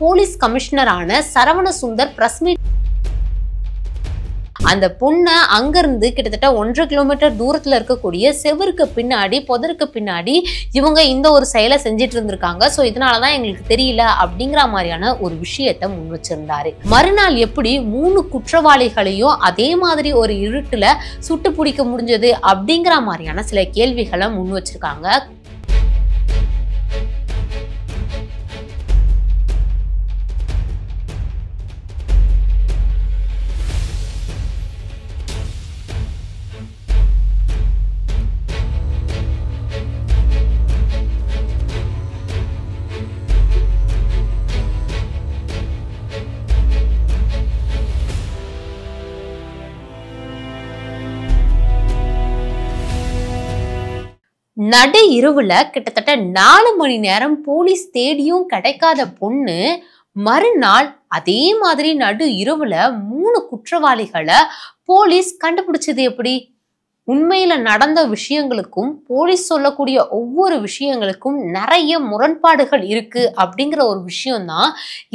Police கமிஷனரான Saravana Sundar press meet அந்த பொண்ணை அங்கிருந்து கிட்டத்தட்ட 1.5 கிலோமீட்டர் தூரத்துல இருக்கக்கூடிய செவருக்கு பின்னாடி புதருக்கு பின்னாடி இவங்க இந்த ஒரு செயலை செஞ்சிட்டு இருந்திருக்காங்க. சோ இதனாலதான் எங்களுக்கு தெரியல அப்படிங்கிற மாதிரியான ஒரு விஷயத்த முன் வச்சிருந்தாரு. மறுநாள் எப்படி 3 குற்றவாளிகளையும் அதே மாதிரி ஒரு இருட்டுல சுட்டு பிடிக்க முடிஞ்சது அப்படிங்கிற மாதிரியான சில கேள்விகளை முன் வச்சிருக்காங்க. நடு இரவுல கிட்டத்தட்ட 4 மணி நேரம் போலீஸ் தேடியும் கிடைக்காத பொண்ணு மறுநாள் அதே மாதிரி நடு இரவுல 3 குற்றவாளிகளை போலீஸ் கண்டுபிடிச்சது எப்படி? உண்மையில நடந்த விஷயங்களுக்கும் போலீஸ் சொல்லக்கூடிய ஒவ்வொரு விஷயங்களுக்கும் நிறைய முரண்பாடுகள் இருக்கு அப்படிங்கிற ஒரு விஷயம்தான்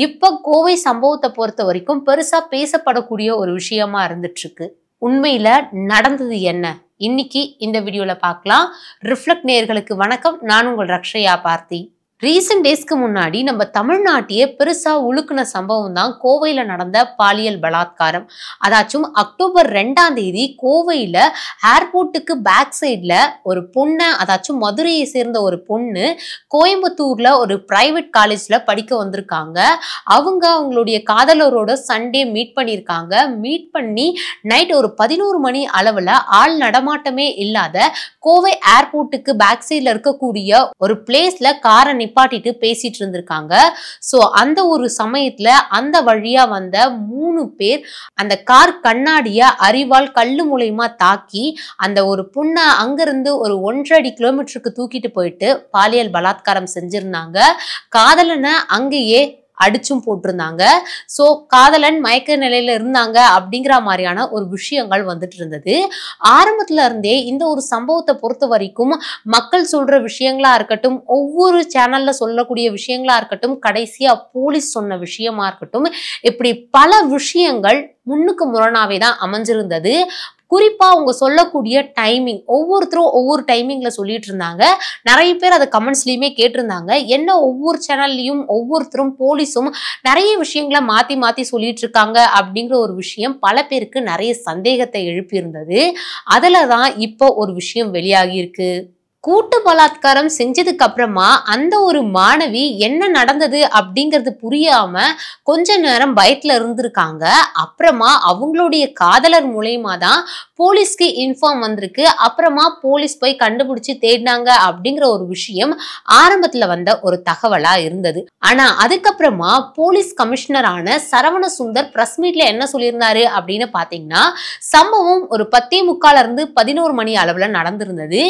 இப்ப கோவை சம்பவத்தை பொறுத்த வரைக்கும் பெருசா பேசப்படக்கூடிய ஒரு விஷயமா இருந்துட்டு இருக்கு. உண்மையில நடந்தது என்ன இன்னைக்கு இந்த வீடியோல பார்க்கலாம். ரிஃப்ளெக்ட் நேயர்களுக்கு வணக்கம். நான் உங்கள் ரக்ஷயா பார்த்தி. ரீசெண்ட் டேஸ்க்கு முன்னாடி நம்ம தமிழ்நாட்டையே பெருசா உழுக்குன சம்பவம் தான் கோவையில நடந்த பாலியல் பலாத்காரம். அதாச்சும் அக்டோபர் 2ஆம் தேதி கோவையில ஏர்போர்ட்டுக்கு பேக் சைட்ல ஒரு பொண்ணை, அதாச்சும் மதுரையை சேர்ந்த ஒரு பொண்ணு கோயம்புத்தூர்ல ஒரு பிரைவேட் காலேஜ்ல படிக்க வந்திருக்காங்க. அவங்களுடைய காதலரோட சண்டே மீட் பண்ணியிருக்காங்க. மீட் பண்ணி நைட் ஒரு 11 மணி அளவுல ஆள் நடமாட்டமே இல்லாத கோவை ஏர்போர்ட்டுக்கு பேக் சைட்ல இருக்கக்கூடிய ஒரு பிளேஸ்ல காரை நிப்பாட்டிட்டு பேசிட்டு இருந்திருக்காங்க. சோ அந்த ஒரு சமயத்துல அந்த வழியா வந்த 3 பேர் அந்த கார் கண்ணாடிய அரிவாள் கல்லு மூலமா தாக்கி அந்த ஒரு பொண்ணை அங்கிருந்து ஒரு 1.5 கிலோமீட்டருக்கு தூக்கிட்டு போயிட்டு பாலியல் பலாத்காரம் செஞ்சிருந்தாங்க. காதலனை அங்கேயே அடிச்சும் போட்டிருந்தாங்க. சோ காதலன் மயக்க நிலையில இருந்தாங்க அப்படிங்கிற மாதிரியான ஒரு விஷயங்கள் வந்துட்டு இருந்தது. ஆரம்பத்துல இருந்தே இந்த ஒரு சம்பவத்தை பொறுத்த வரைக்கும் மக்கள் சொல்ற விஷயங்களா இருக்கட்டும், ஒவ்வொரு சேனல்ல சொல்லக்கூடிய விஷயங்களா இருக்கட்டும், கடைசியா போலீஸ் சொன்ன விஷயமா இருக்கட்டும், இப்படி பல விஷயங்கள் முன்னுக்கு முரணாவே தான் அமைஞ்சிருந்தது. குறிப்பா அவங்க சொல்லக்கூடிய டைமிங், ஒவ்வொருத்தரும் ஒவ்வொரு டைமிங்ல சொல்லிட்டு இருந்தாங்க. நிறைய பேர் அதை கமெண்ட்ஸ்லயுமே கேட்டிருந்தாங்க. என்ன ஒவ்வொரு சேனல்லையும் ஒவ்வொருத்தரும் போலீஸும் நிறைய விஷயங்களை மாத்தி மாத்தி சொல்லிட்டு இருக்காங்க அப்படிங்கிற ஒரு விஷயம் பல பேருக்கு நிறைய சந்தேகத்தை எழுப்பி இருந்தது. அதுலதான் இப்போ ஒரு விஷயம் வெளியாகி இருக்கு. கூட்டு பலாத்காரம் செஞ்சதுக்கு அப்புறமா அந்த ஒரு மாணவி என்ன நடந்தது அப்படிங்கிறது புரியாம கொஞ்ச நேரம் பயத்துல இருந்திருக்காங்க. அப்புறமா அவங்களுடைய காதலர் மூலயமா தான் போலீஸ்க்கு இன்ஃபார்ம் வந்திருக்கு. அப்புறமா போலீஸ் போய் கண்டுபிடிச்சு தேடினாங்க அப்படிங்கிற ஒரு விஷயம் ஆரம்பத்துல வந்த ஒரு தகவலா இருந்தது. ஆனா அதுக்கப்புறமா போலீஸ் கமிஷனரான சரவண சுந்தர் பிரஸ் மீட்ல என்ன சொல்லியிருந்தாரு அப்படின்னு பாத்தீங்கன்னா, சம்பவம் ஒரு 10:45 இருந்து 11 மணி அளவுல நடந்திருந்தது.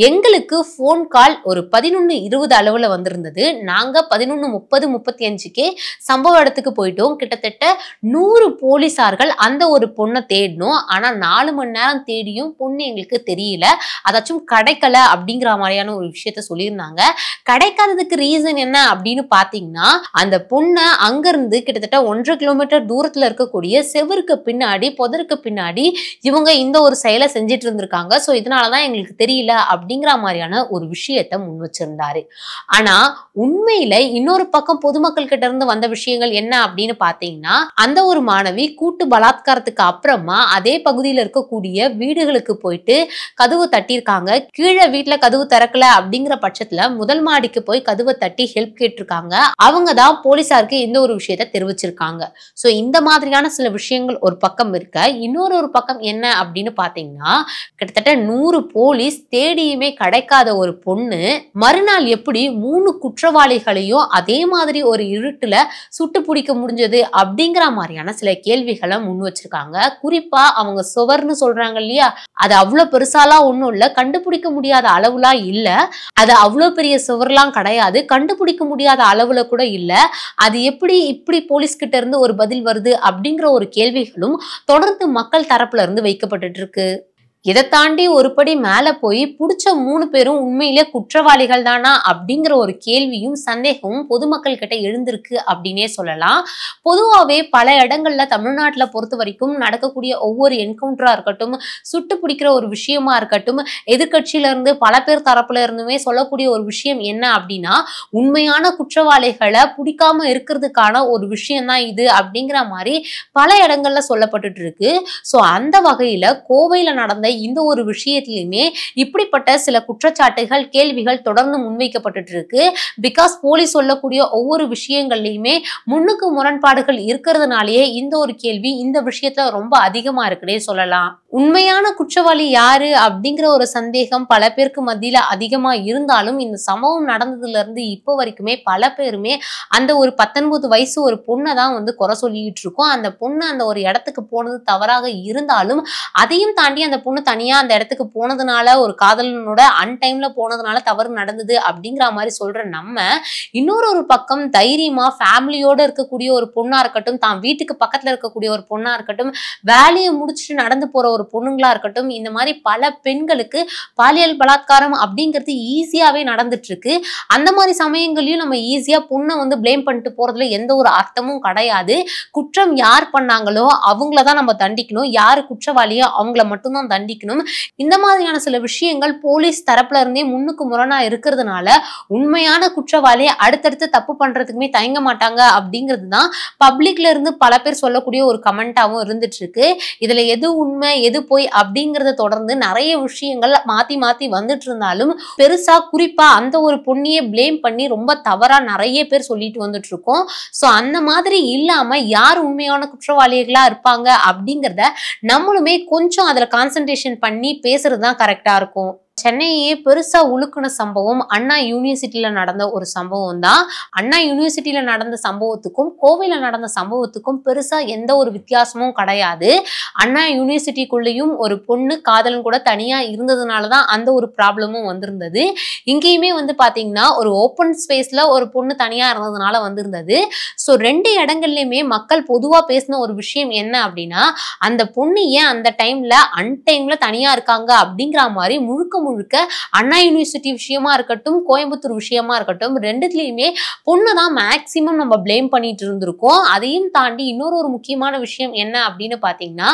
எங்களுக்கு போன் கால் ஒரு 11:20 அளவுல வந்திருந்தது. நாங்க 11:30-35க்கே சம்பவ இடத்துக்கு போயிட்டோம். கிட்டத்தட்ட 100 போலீசார்கள் அந்த ஒரு பொண்ணை தேடணும். ஆனா 4 மணி நேரம் தேடியும் பொண்ணு எங்களுக்கு தெரியல, அதாச்சும் கிடைக்கல அப்படிங்கிற மாதிரியான ஒரு விஷயத்த சொல்லியிருந்தாங்க. கிடைக்காததுக்கு ரீசன் என்ன அப்படின்னு பாத்தீங்கன்னா, அந்த பொண்ணை அங்கிருந்து கிட்டத்தட்ட 1.5 கிலோமீட்டர் தூரத்துல இருக்கக்கூடிய செவருக்கு பின்னாடி புதருக்கு பின்னாடி இவங்க இந்த ஒரு செயலை செஞ்சிட்டு இருந்திருக்காங்க. சோ இதனாலதான் எங்களுக்கு தெரியல அப்படிங்கிற மாதிரியான ஒரு விஷயத்தை முன் வச்சிருந்தாரு. ஆனா உண்மையில இன்னொரு பக்கம் பொதுமக்கள் கிட்ட இருந்து வந்த விஷயங்கள் என்ன அப்படின்னு பாத்தீங்கன்னா, அந்த ஒரு மாணவி கூட்டு பலாத்காரத்துக்கு அப்புறமா அதே பகுதியில் இருக்கக்கூடிய வீடுகளுக்கு போயிட்டு கதவு தட்டியிருக்காங்க. கீழே வீட்டுல கதவு திறக்கல அப்படிங்கிற பட்சத்துல முதல் மாடிக்கு போய் கதவை தட்டி ஹெல்ப் கேட்டிருக்காங்க. அவங்க தான் போலீசாருக்கு இந்த ஒரு விஷயத்த தெரிவிச்சிருக்காங்க. சோ இந்த மாதிரியான சில விஷயங்கள் ஒரு பக்கம் இருக்க, இன்னொரு பக்கம் என்ன அப்படின்னு பாத்தீங்கன்னா, கிட்டத்தட்ட 100 போலீஸ் தேடியுமே கிடைக்காத ஒரு பொண்ணு மறுநாள் எப்படி 3 குற்றவாளிகளையும் அதே மாதிரி ஒரு இருட்டுல சுட்டு பிடிக்க முடிஞ்சது அப்படிங்கிற மாதிரியான சில கேள்விகளை முன் வச்சிருக்காங்க. குறிப்பா அவங்க சுவர்னு சொல்றாங்க இல்லையா, அது அவ்வளவு பெருசாலாம் ஒண்ணும் இல்ல, கண்டுபிடிக்க முடியாத அளவுலாம் இல்ல. அது அவ்வளவு பெரிய சுவர்லாம் கிடையாது, கண்டுபிடிக்க முடியாத அளவுல கூட இல்ல. அது எப்படி இப்படி போலீஸ் கிட்ட இருந்து ஒரு பதில் வருது அப்படிங்கிற ஒரு கேள்விகளும் தொடர்ந்து மக்கள் தரப்புல இருந்து வைக்கப்பட்டு இருக்கு. இதை தாண்டி ஒரு படி மேல போய் புடிச்ச 3 பேரும் உண்மையிலே குற்றவாளிகள் தானா அப்படிங்கிற ஒரு கேள்வியும் சந்தேகமும் பொதுமக்கள் கிட்ட எழுந்திருக்கு அப்படின்னே சொல்லலாம். பொதுவாவே பல இடங்கள்ல தமிழ்நாட்டுல பொறுத்த வரைக்கும் நடக்கக்கூடிய ஒவ்வொரு என்கவுண்டரா இருக்கட்டும், சுட்டு பிடிக்கிற ஒரு விஷயமா இருக்கட்டும், எதிர்கட்சியில இருந்து பல பேர் தரப்புல இருந்துமே சொல்லக்கூடிய ஒரு விஷயம் என்ன அப்படின்னா, உண்மையான குற்றவாளிகளை பிடிக்காம இருக்கிறதுக்கான ஒரு விஷயம் தான் இது அப்படிங்கிற மாதிரி பல இடங்கள்ல சொல்லப்பட்டுட்டு இருக்கு. சோ அந்த வகையில கோவையில நடந்த இந்த ஒரு விஷயத்திலுமே இப்படிப்பட்ட சில குற்றச்சாட்டுகள், கேள்விகள் தொடர்ந்து முன்வைக்கப்பட்டு இருக்கு. பிகாஸ் போலீஸ் சொல்லக்கூடிய ஒவ்வொரு விஷயங்கள்லயுமே முன்னுக்கு முரண்பாடுகள் இருக்கிறதுனாலேயே இந்த ஒரு கேள்வி இந்த விஷயத்துல ரொம்ப அதிகமா இருக்குன்னே சொல்லலாம். உண்மையான குற்றவாளி யாரு அப்படிங்கிற ஒரு சந்தேகம் பல பேருக்கு மத்தியில அதிகமா இருந்தாலும், இந்த சம்பவம் நடந்ததுல இருந்து இப்போ வரைக்குமே பல பேருமே அந்த ஒரு 19 வயசு ஒரு பொண்ணை தான் வந்து குறை சொல்லிட்டு இருக்கோம். அந்த பொண்ணு அந்த ஒரு இடத்துக்கு போனது தவறாக இருந்தாலும், அதையும் தாண்டி அந்த பொண்ணு தனியா அந்த இடத்துக்கு போனதுனால, ஒரு காதலனோட அன்டைம்ல போனதுனால தவறு நடந்தது அப்படிங்கிற மாதிரி சொல்ற நம்ம, இன்னொரு ஒரு பக்கம் தைரியமா ஃபேமிலியோட இருக்கக்கூடிய ஒரு பொண்ணா இருக்கட்டும், தான் வீட்டுக்கு பக்கத்துல இருக்கக்கூடிய ஒரு பொண்ணா இருக்கட்டும், வேலையை முடிச்சுட்டு நடந்து போற ஒரு பொண்ணுங்களா இருக்கட்டும், இந்த மாதிரி பல பெண்களுக்கு பாலியல் பலாத்காரம் அப்படிங்கிறது ஈஸியாவே நடந்துட்டு இருக்கு. அந்த மாதிரி சமயங்களையும் நம்ம ஈஸியா பொண்ணை வந்து பிளேம் பண்ணிட்டு போறதுல எந்த ஒரு அர்த்தமும் கிடையாது. குற்றம் யார் பண்ணாங்களோ அவங்களதான் நம்ம தண்டிக்கணும், யாரு குற்றவாளியோ அவங்கள மட்டும்தான் தண்டிக்கணும். இந்த மாதிரியான சில விஷயங்கள் போலீஸ் தரப்புல இருந்தே முன்னுக்கு முரணா இருக்கிறதுனால உண்மையான குற்றவாளியை அடுத்தடுத்து தப்பு பண்றதுக்குமே தயங்க மாட்டாங்க அப்படிங்கிறது தான் பப்ளிக்ல இருந்து பல பேர் சொல்லக்கூடிய ஒரு கமெண்டாவும் இருந்துட்டு இருக்கு. இதுல எது உண்மை எது போய் அப்படிங்கறத தொடர்ந்து நிறைய விஷயங்கள் மாத்தி மாத்தி வந்துட்டு இருந்தாலும், பெருசா குறிப்பா அந்த ஒரு பொண்ணியை பிளேம் பண்ணி ரொம்ப தவறா நிறைய பேர் சொல்லிட்டு வந்துட்டு இருக்கோம். சோ அந்த மாதிரி இல்லாம யார் உண்மையான குற்றவாளிகளா இருப்பாங்க அப்படிங்கறத நம்மளுமே கொஞ்சம் அதுல கான்சென்ட்ரேஷன் பண்ணி பேசுறதுதான் கரெக்டா இருக்கும். சென்னையே பெருசா உலுக்குன சம்பவம் அண்ணா யூனிவர்சிட்டியில நடந்த ஒரு சம்பவம் தான். அண்ணா யூனிவர்சிட்டியில நடந்த சம்பவத்துக்கும் கோவையில நடந்த சம்பவத்துக்கும் பெருசா எந்த ஒரு வித்தியாசமும் கிடையாது. அண்ணா யூனிவர்சிட்டிக்குள்ளேயும் ஒரு பொண்ணு காதலன் கூட தனியா இருந்ததுனாலதான் அந்த ஒரு ப்ராப்ளமும் வந்திருந்தது. இங்கேயுமே வந்து பாத்தீங்கன்னா ஒரு ஓப்பன் ஸ்பேஸ்ல ஒரு பொண்ணு தனியா இருந்ததுனால வந்திருந்தது. சோ 2 இடங்கள்லயுமே மக்கள் பொதுவா பேசின ஒரு விஷயம் என்ன அப்படின்னா, அந்த பொண்ணு ஏன் அந்த டைம்ல அன்டைம்ல தனியா இருக்காங்க அப்படிங்கிற மாதிரி முழுக்க முழுக்க அண்ணா யூனிவர்சிட்டி விஷயமா இருக்கட்டும், கோயம்புத்தூர் விஷயமா இருக்கட்டும், ரெண்டுத்துலயுமே பொண்ணுதான் மேக்சிமம் நம்ம பிளேம் பண்ணிட்டு இருந்திருக்கோம். அதையும் தாண்டி இன்னொரு ஒரு முக்கியமான விஷயம் என்ன அப்படின்னு பாத்தீங்கன்னா,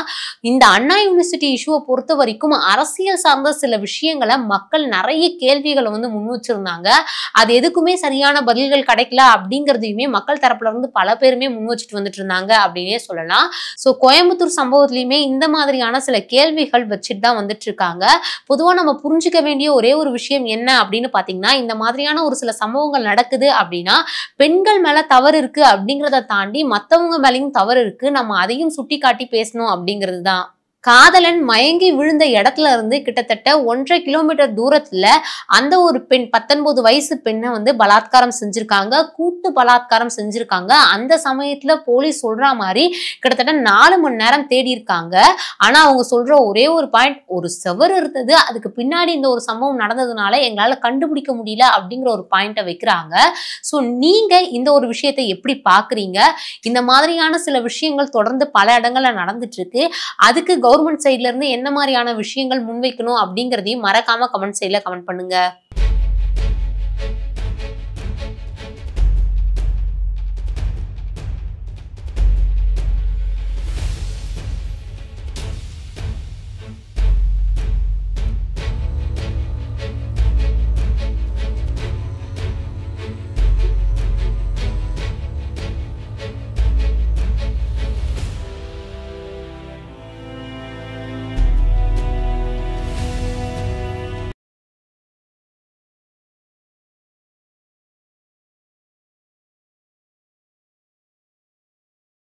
இந்த அண்ணா யூனிவர்சிட்டி இஷ்யூவை பொறுத்த வரைக்கும் அரசியல் சார்ந்த சில விஷயங்களை மக்கள் நிறைய கேள்விகளை வந்து முன் வச்சிருந்தாங்க. அது எதுக்குமே சரியான பதில்கள் கிடைக்கல அப்படிங்கிறதையுமே மக்கள் தரப்புல இருந்து பல பேருமே முன் வச்சுட்டு வந்துட்டு இருந்தாங்க அப்படின்னே சொல்லலாம். சோ கோயம்புத்தூர் சம்பவத்திலயுமே இந்த மாதிரியான சில கேள்விகள் வச்சுட்டு தான் வந்துட்டு இருக்காங்க. பொதுவா நம்ம புரிஞ்சுக்க வேண்டிய ஒரே ஒரு விஷயம் என்ன அப்படின்னு பாத்தீங்கன்னா, இந்த மாதிரியான ஒரு சில சம்பவங்கள் நடக்குது அப்படின்னா பெண்கள் மேல தவறு இருக்கு அப்படிங்கிறத தாண்டி மத்தவங்க மேலயும் தவறு இருக்கு, நம்ம அதையும் சுட்டி காட்டி பேசணும் அப்படிங்கிறது தான். காதலன் மயங்கி விழுந்த இடத்துல இருந்து கிட்டத்தட்ட 1.5 கிலோமீட்டர் தூரத்துல அந்த ஒரு பெண் 19 வயசு பெண்ணை வந்து பலாத்காரம் செஞ்சிருக்காங்க, கூட்டு பலாத்காரம் செஞ்சிருக்காங்க. அந்த சமயத்துல போலீஸ் சொல்ற மாதிரி கிட்டத்தட்ட 4 மணி நேரம் தேடி இருக்காங்க. ஆனா அவங்க சொல்ற ஒரே ஒரு பாயிண்ட், ஒரு செவர் இருந்தது, அதுக்கு பின்னாடி இந்த ஒரு சம்பவம் நடந்ததுனால எங்களால கண்டுபிடிக்க முடியல அப்படிங்கிற ஒரு பாயிண்ட வைக்கிறாங்க. சோ நீங்க இந்த ஒரு விஷயத்தை எப்படி பாக்குறீங்க? இந்த மாதிரியான சில விஷயங்கள் தொடர்ந்து பல இடங்கள்ல நடந்துட்டு இருக்கு. அதுக்கு கவர்மெண்ட் சைட்ல இருந்து என்ன மாதிரியான விஷயங்கள் முன்வைக்கணும் அப்படிங்கறதையும் மறக்காம கமெண்ட் சைட்ல கமெண்ட் பண்ணுங்க.